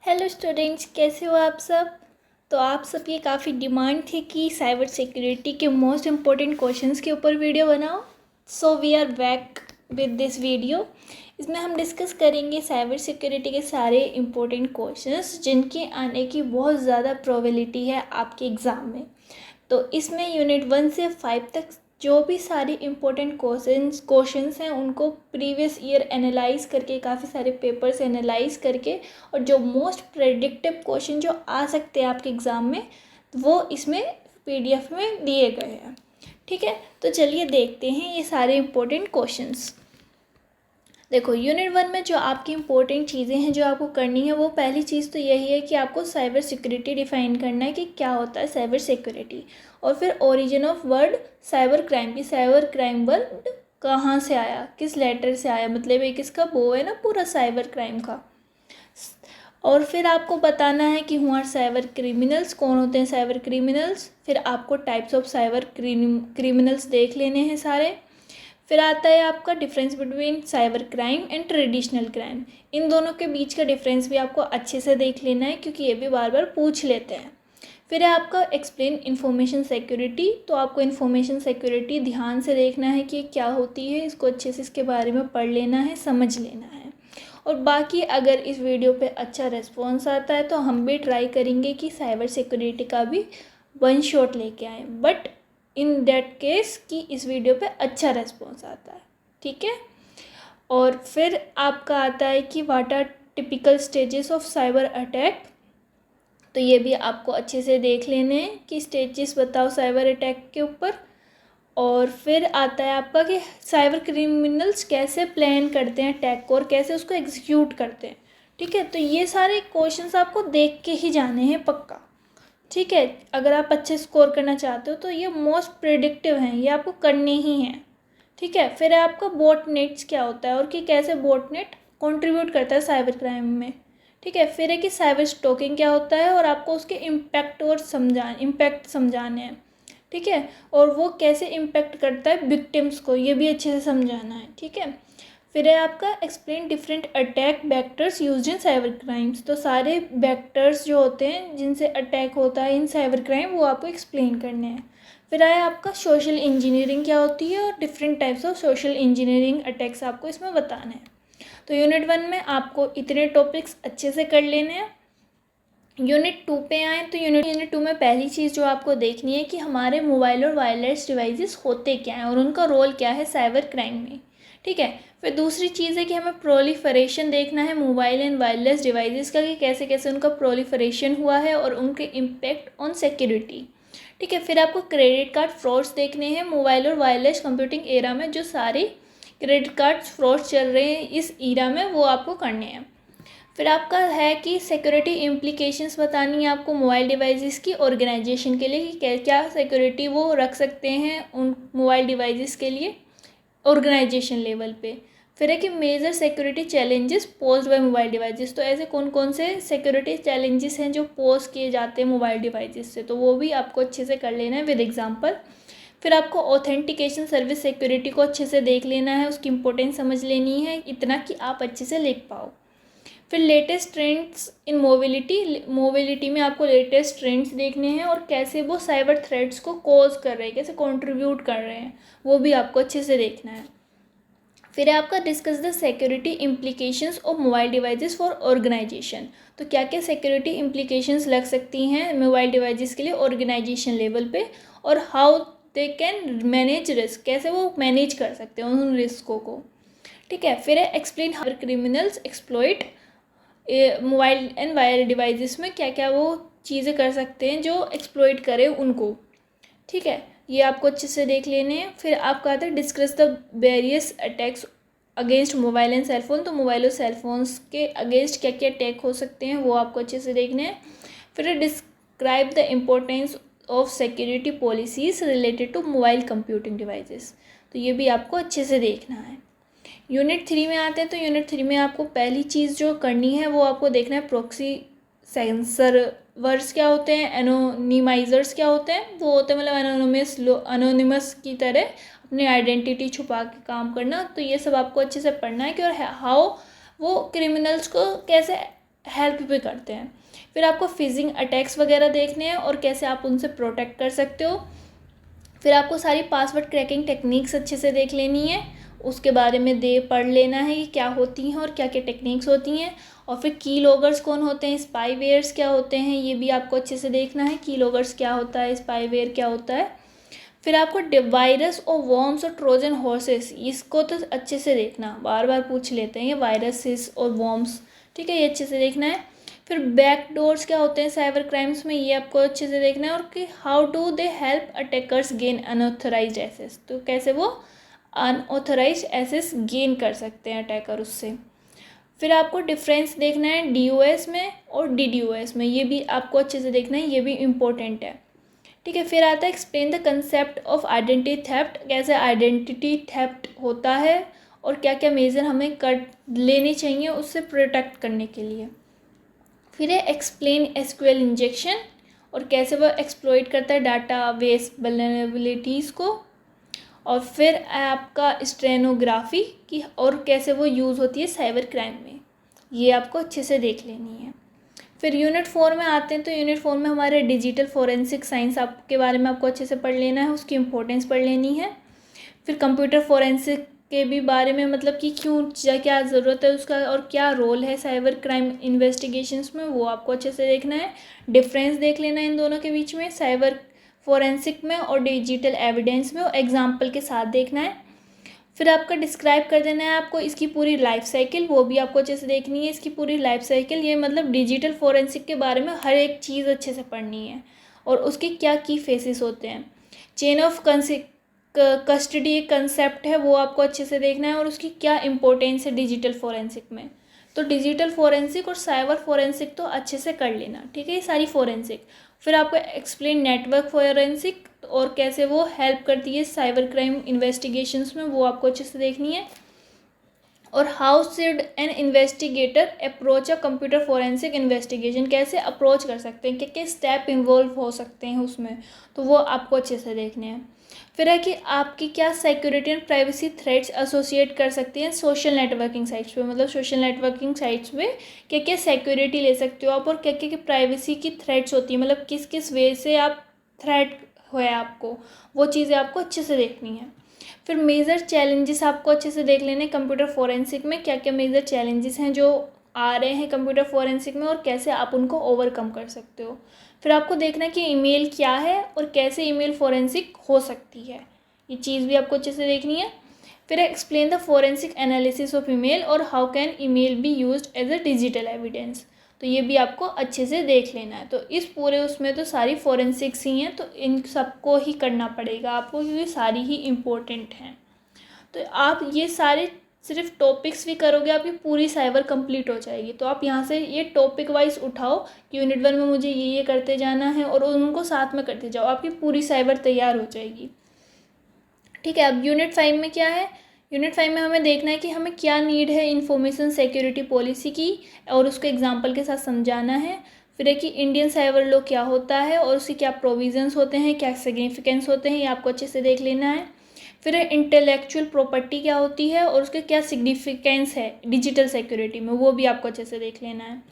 Hello students, कैसे हो आप सब। तो आप सब ये काफ़ी डिमांड थी कि साइबर सिक्योरिटी के मोस्ट इम्पोर्टेंट क्वेश्चंस के ऊपर वीडियो बनाओ। So we are back with this video. इसमें हम डिस्कस करेंगे साइबर सिक्योरिटी के सारे इम्पोर्टेंट क्वेश्चंस जिनके आने की बहुत ज़्यादा प्रोबेबिलिटी है आपके एग्ज़ाम में। तो इसमें यूनिट 1 से 5 तक जो भी सारी इम्पोर्टेंट क्वेश्चंस हैं उनको प्रीवियस ईयर एनालाइज करके, काफ़ी सारे पेपर्स एनालाइज करके, और जो मोस्ट प्रेडिक्टिव क्वेश्चन जो आ सकते हैं आपके एग्ज़ाम में वो इसमें पीडीएफ में दिए गए हैं। ठीक है, तो चलिए देखते हैं ये सारे इम्पोर्टेंट क्वेश्चंस। देखो, यूनिट 1 में जो आपकी इम्पोर्टेंट चीज़ें हैं जो आपको करनी है, वो पहली चीज़ तो यही है कि आपको साइबर सिक्योरिटी डिफ़ाइन करना है कि क्या होता है साइबर सिक्योरिटी। और फिर origin of word cyber crime, की साइबर क्राइम वर्ड कहाँ से आया, किस लेटर से आया, मतलब एक इसका वो है ना पूरा साइबर क्राइम का। और फिर आपको बताना है कि हु आर साइबर क्रिमिनल्स, कौन होते हैं साइबर क्रिमिनल्स। फिर आपको टाइप्स ऑफ साइबर क्रिमिनल्स देख लेने हैं सारे। फिर आता है आपका difference between cyber crime and traditional crime. इन दोनों के बीच का डिफरेंस भी आपको अच्छे से देख लेना है क्योंकि ये भी बार बार पूछ लेते हैं। फिर है आपका एक्सप्लेन इंफॉर्मेशन सिक्योरिटी। तो आपको इंफॉर्मेशन सिक्योरिटी ध्यान से देखना है कि क्या होती है, इसको अच्छे से इसके बारे में पढ़ लेना है, समझ लेना है। और बाकी अगर इस वीडियो पे अच्छा रिस्पॉन्स आता है तो हम भी ट्राई करेंगे कि साइबर सिक्योरिटी का भी वन शॉट लेके आएँ, बट इन दैट केस कि इस वीडियो पे अच्छा रिस्पॉन्स आता है। ठीक है, और फिर आपका आता है कि what are typical stages of cyber attack. तो ये भी आपको अच्छे से देख लेने हैं कि स्टेजेस बताओ साइबर अटैक के ऊपर। और फिर आता है आपका कि साइबर क्रिमिनल्स कैसे प्लान करते हैं अटैक को और कैसे उसको एग्जीक्यूट करते हैं। ठीक है, तो ये सारे क्वेश्चंस आपको देख के ही जाने हैं पक्का। ठीक है, अगर आप अच्छे स्कोर करना चाहते हो तो ये मोस्ट प्रेडिक्टिव हैं, ये आपको करने ही हैं। ठीक है, फिर है आपका बॉटनेट्स क्या होता है और कि कैसे बॉटनेट कंट्रीब्यूट करता है साइबर क्राइम में। ठीक है, फिर है कि साइबर स्टॉकिंग क्या होता है और आपको उसके इम्पैक्ट समझाने हैं। ठीक है, और वो कैसे इम्पैक्ट करता है विक्टिम्स को, ये भी अच्छे से समझाना है। ठीक है, फिर है आपका explain different attack vectors used in cyber crimes. तो सारे वेक्टर्स जो होते हैं जिनसे अटैक होता है इन साइबर क्राइम वो आपको एक्सप्लेन करने हैं। फिर आया आपका सोशल इंजीनियरिंग क्या होती है और different types of social engineering attacks आपको इसमें बताने हैं। तो यूनिट 1 में आपको इतने टॉपिक्स अच्छे से कर लेने हैं। यूनिट 2 पे आए तो यूनिट 2 में पहली चीज़ जो आपको देखनी है कि हमारे मोबाइल और वायरलेस डिवाइसेस होते क्या हैं और उनका रोल क्या है साइबर क्राइम में। ठीक है, फिर दूसरी चीज़ है कि हमें प्रोलिफरेशन देखना है मोबाइल एंड वायरलेस डिवाइसेस का कि कैसे कैसे उनका प्रोलिफरेशन हुआ है और उनके इम्पेक्ट ऑन सिक्योरिटी। ठीक है, फिर आपको क्रेडिट कार्ड फ्रॉड्स देखने हैं मोबाइल और वायरलेस कंप्यूटिंग एरा में, जो सारे क्रेडिट कार्ड फ्रॉड्स चल रहे हैं इस ईरा में वो आपको करने हैं। फिर आपका है कि सिक्योरिटी इम्प्लीकेशंस बतानी है आपको मोबाइल डिवाइसेस की ऑर्गेनाइजेशन के लिए कि क्या क्या सिक्योरिटी वो रख सकते हैं उन मोबाइल डिवाइसेस के लिए ऑर्गेनाइजेशन लेवल पे। फिर है कि major security challenges posed by mobile devices. तो ऐसे कौन कौन से सिक्योरिटी चैलेंजेस हैं जो पोज किए जाते हैं मोबाइल डिवाइसेस से, तो वो भी आपको अच्छे से कर लेना है विद एग्जांपल। फिर आपको ऑथेंटिकेशन सर्विस सिक्योरिटी को अच्छे से देख लेना है, उसकी इंपॉर्टेंस समझ लेनी है इतना कि आप अच्छे से लिख पाओ। फिर लेटेस्ट ट्रेंड्स इन मोबिलिटी में आपको लेटेस्ट ट्रेंड्स देखने हैं और कैसे वो साइबर थ्रेट्स को कॉज कर रहे हैं, कैसे कंट्रीब्यूट कर रहे हैं, वो भी आपको अच्छे से देखना है। फिर है आपका discuss the security implications of mobile devices for organization. तो क्या क्या सिक्योरिटी इम्प्लीकेशंस लग सकती हैं मोबाइल डिवाइसेस के लिए ऑर्गेनाइजेशन लेवल पे, और how they can manage risk, कैसे वो मैनेज कर सकते हैं उन रिस्कों को। ठीक है, फिर है explain how criminals exploit mobile and wire devices में क्या क्या वो चीज़ें कर सकते हैं जो एक्सप्लॉइट करें उनको। ठीक है, ये आपको अच्छे से देख लेने हैं। फिर आपका आता है discuss the various attacks against mobile and cellphone. तो मोबाइल और सेलफोन्स के अगेंस्ट क्या क्या अटैक हो सकते हैं वो आपको अच्छे से देखने हैं। फिर describe the importance of security policies related to mobile computing devices. तो ये भी आपको अच्छे से देखना है। यूनिट 3 में आते हैं तो यूनिट 3 में आपको पहली चीज़ जो करनी है वो आपको देखना है प्रॉक्सी सर्वर्स क्या होते हैं, एनोनिमाइजर्स क्या होते हैं। वो होते हैं मतलब एनोनिमस की तरह अपनी आइडेंटिटी छुपा के काम करना। तो ये सब आपको अच्छे से पढ़ना है कि और हाउ वो क्रिमिनल्स को कैसे हेल्प भी करते हैं। फिर आपको फिशिंग अटैक्स वगैरह देखने हैं और कैसे आप उनसे प्रोटेक्ट कर सकते हो। फिर आपको सारी पासवर्ड क्रैकिंग टेक्निक्स अच्छे से देख लेनी है, उसके बारे में पढ़ लेना है कि क्या होती हैं और क्या क्या टेक्निक्स होती हैं। और फिर की लॉगर्स कौन होते हैं, स्पाईवेयर्स क्या होते हैं, ये भी आपको अच्छे से देखना है। की लॉगर्स क्या होता है, स्पाईवेयर क्या होता है। फिर आपको वायरस और वॉर्म्स और ट्रोजन हॉर्सेस, इसको तो अच्छे से देखना, बार बार पूछ लेते हैं ये वायरसेस और वॉर्म्स, ठीक है, ये अच्छे से देखना है। फिर बैकडोर्स क्या होते हैं साइबर क्राइम्स में, ये आपको अच्छे से देखना है। और कि how do they help attackers gain unauthorized access, तो कैसे वो अनऑथराइज्ड एक्सेस गेन कर सकते हैं अटैकर उससे। फिर आपको डिफरेंस देखना है DOS में और DDoS में, ये भी आपको अच्छे से देखना है, ये भी इम्पोर्टेंट है, ठीक है। फिर आता है explain the concept of identity theft, कैसे आइडेंटिटी थेफ्ट होता है और क्या क्या मेजर हमें कर लेने चाहिए उससे प्रोटेक्ट करने के लिए। फिर है एक्सप्लेन SQL इंजेक्शन, और कैसे वह एक्सप्लॉइट करता है डाटा बेस वल्नरेबिलिटीज़ को। और फिर आपका स्टेनोग्राफी की, और कैसे वो यूज़ होती है साइबर क्राइम में, ये आपको अच्छे से देख लेनी है। फिर यूनिट 4 में आते हैं, तो यूनिट 4 में हमारे डिजिटल फोरेंसिक साइंस आपके बारे में आपको अच्छे से पढ़ लेना है, उसकी इम्पोर्टेंस पढ़ लेनी है। फिर कंप्यूटर फोरेंसिक के भी बारे में, मतलब कि क्यों क्या ज़रूरत है उसका और क्या रोल है साइबर क्राइम इन्वेस्टिगेशंस में, वो आपको अच्छे से देखना है। डिफरेंस देख लेना है इन दोनों के बीच में, साइबर फोरेंसिक में और डिजिटल एविडेंस में, और एग्जाम्पल के साथ देखना है। फिर आपका डिस्क्राइब कर देना है आपको इसकी पूरी लाइफ साइकिल, वो भी आपको अच्छे से देखनी है इसकी पूरी लाइफ साइकिल। ये मतलब डिजिटल फोरेंसिक के बारे में हर एक चीज़ अच्छे से पढ़नी है और उसके क्या की फेसेस होते हैं। चेन ऑफ कस्टडी एक कंसेप्ट है, वो आपको अच्छे से देखना है और उसकी क्या इंपॉर्टेंस है डिजिटल फोरेंसिक में। तो डिजिटल फोरेंसिक और साइबर फोरेंसिक तो अच्छे से कर लेना, ठीक है, ये सारी फोरेंसिक। फिर आपको एक्सप्लेन नेटवर्क फोरेंसिक और कैसे वो हेल्प करती है साइबर क्राइम इन्वेस्टिगेशंस में, वो आपको अच्छे से देखनी है। और how should an investigator approach a computer forensic investigation, कैसे अप्रोच कर सकते हैं, क्या क्या स्टेप इन्वॉल्व हो सकते हैं उसमें, तो वो आपको अच्छे से देखने हैं। फिर है कि आपकी क्या security and privacy threats associate कर सकती हैं सोशल नेटवर्किंग साइट्स पे, मतलब सोशल नेटवर्किंग साइट्स पे क्या क्या सिक्योरिटी ले सकते हो आप और क्या क्या प्राइवेसी की थ्रेट्स होती है, मतलब किस किस वे से आप थ्रेट है आपको, वो चीज़ें आपको अच्छे से देखनी है। फिर मेजर चैलेंजेस आपको अच्छे से देख लेने कंप्यूटर फोरेंसिक में, क्या क्या मेजर चैलेंजेस हैं जो आ रहे हैं कंप्यूटर फोरेंसिक में और कैसे आप उनको ओवरकम कर सकते हो। फिर आपको देखना है कि ईमेल क्या है और कैसे ईमेल फोरेंसिक हो सकती है, ये चीज़ भी आपको अच्छे से देखनी है। फिर explain the forensic analysis of email और how can email be used as a digital evidence, तो ये भी आपको अच्छे से देख लेना है। तो इस पूरे उसमें तो सारी फोरेंसिक्स ही हैं, तो इन सबको ही करना पड़ेगा आपको क्योंकि सारी ही इम्पोर्टेंट हैं। तो आप ये सारे सिर्फ टॉपिक्स भी करोगे आपकी पूरी साइबर कंप्लीट हो जाएगी। तो आप यहाँ से ये टॉपिक वाइज उठाओ कि यूनिट 1 में मुझे ये करते जाना है और उनको साथ में करते जाओ, आपकी पूरी साइबर तैयार हो जाएगी, ठीक है। अब यूनिट 5 में क्या है, यूनिट 5 में हमें देखना है कि हमें क्या नीड है इंफॉर्मेशन सिक्योरिटी पॉलिसी की और उसको एग्जांपल के साथ समझाना है। फिर है कि इंडियन साइबर लॉ क्या होता है और उसके क्या प्रोविजंस होते हैं, क्या सिग्निफिकेंस होते हैं, ये आपको अच्छे से देख लेना है। फिर इंटेलेक्चुअल प्रॉपर्टी क्या होती है और उसके क्या सिग्निफिकेंस है डिजिटल सिक्योरिटी में, वो भी आपको अच्छे से देख लेना है।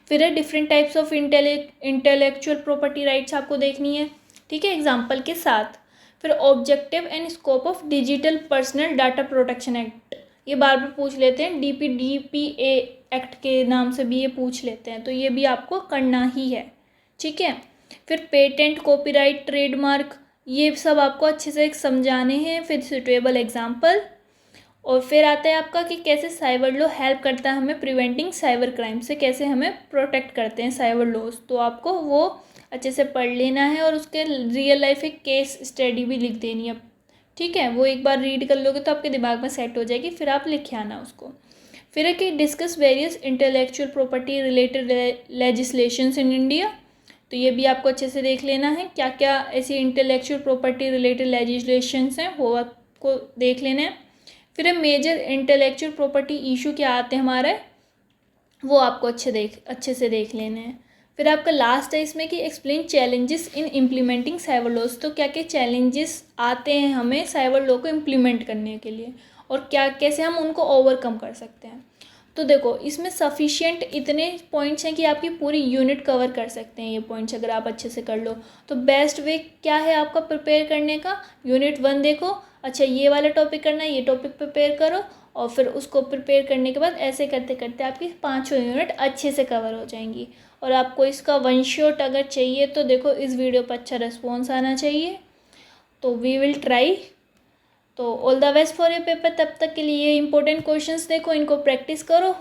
फिर है different types of intellectual property rights आपको देखनी है, ठीक है, एग्जाम्पल के साथ। फिर objective and scope of digital personal data protection act, ये बार बार पूछ लेते हैं, DPDPA एक्ट के नाम से भी ये पूछ लेते हैं, तो ये भी आपको करना ही है, ठीक है। फिर पेटेंट, कॉपीराइट, ट्रेडमार्क, ये सब आपको अच्छे से समझाने हैं। फिर सुटेबल एग्जाम्पल, और फिर आता है आपका कि कैसे साइबर लॉ हेल्प करता है हमें प्रिवेंटिंग साइबर क्राइम से, कैसे हमें प्रोटेक्ट करते हैं साइबर लॉज, तो आपको वो अच्छे से पढ़ लेना है और उसके रियल लाइफ एक केस स्टडी भी लिख देनी है, ठीक है। वो एक बार रीड कर लोगे तो आपके दिमाग में सेट हो जाएगी, फिर आप लिख आना उसको। फिर है कि discuss various intellectual property related legislations in India, तो ये भी आपको अच्छे से देख लेना है, क्या क्या ऐसी इंटेलेक्चुअल प्रॉपर्टी रिलेटेड लेजिस्लेशंस हैं वो आपको देख लेना है। फिर मेजर इंटेलेक्चुअल प्रॉपर्टी इशू क्या आते हैं हमारे, वो आपको अच्छे से देख लेने हैं। फिर आपका लास्ट है इसमें कि explain challenges in implementing cyber laws, तो क्या क्या चैलेंजेस आते हैं हमें साइबर लॉ को इम्प्लीमेंट करने के लिए और क्या कैसे हम उनको ओवरकम कर सकते हैं। तो देखो इसमें सफिशिएंट इतने पॉइंट्स हैं कि आपकी पूरी यूनिट कवर कर सकते हैं ये पॉइंट्स अगर आप अच्छे से कर लो। तो बेस्ट वे क्या है आपका प्रिपेयर करने का, यूनिट 1 देखो, अच्छा ये वाला टॉपिक करना है, ये टॉपिक प्रिपेयर करो और फिर उसको प्रिपेयर करने के बाद ऐसे करते करते आपकी 5 यूनिट अच्छे से कवर हो जाएंगी। और आपको इसका वन शॉट अगर चाहिए तो देखो इस वीडियो पर अच्छा रिस्पॉन्स आना चाहिए, तो वी विल ट्राई। तो all the best for your paper. तब तक के लिए ये इंपॉर्टेंट क्वेश्चंस देखो, इनको प्रैक्टिस करो